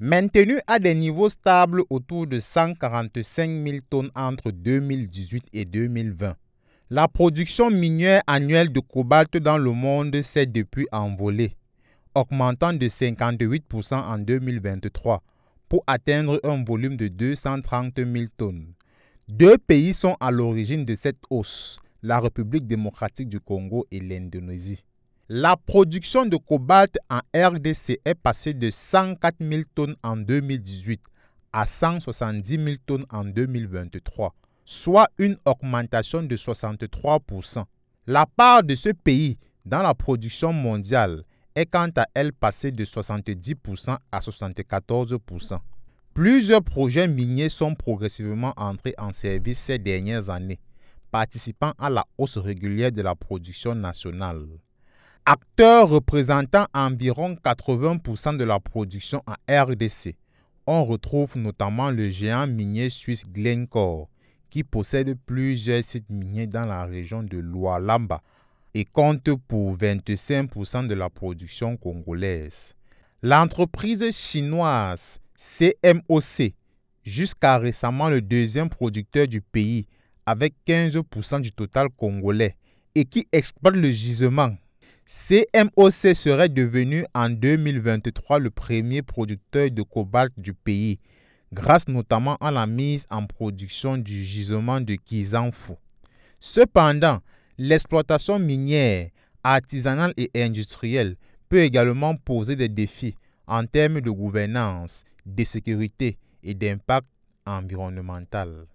Maintenu à des niveaux stables autour de 145 000 tonnes entre 2018 et 2020. La production minière annuelle de cobalt dans le monde s'est depuis envolée, augmentant de 58% en 2023 pour atteindre un volume de 230 000 tonnes. Deux pays sont à l'origine de cette hausse, la République démocratique du Congo et l'Indonésie. La production de cobalt en RDC est passée de 104 000 tonnes en 2018 à 170 000 tonnes en 2023, soit une augmentation de 63%. La part de ce pays dans la production mondiale est quant à elle passée de 70% à 74%. Plusieurs projets miniers sont progressivement entrés en service ces dernières années, participant à la hausse régulière de la production nationale. Acteurs représentant environ 80% de la production en RDC, on retrouve notamment le géant minier suisse Glencore, qui possède plusieurs sites miniers dans la région de Lualaba et compte pour 25% de la production congolaise. L'entreprise chinoise CMOC, jusqu'à récemment le deuxième producteur du pays avec 15% du total congolais et qui exploite le gisement, CMOC serait devenu en 2023 le premier producteur de cobalt du pays, grâce notamment à la mise en production du gisement de Kizanfu. Cependant, l'exploitation minière, artisanale et industrielle peut également poser des défis en termes de gouvernance, de sécurité et d'impact environnemental.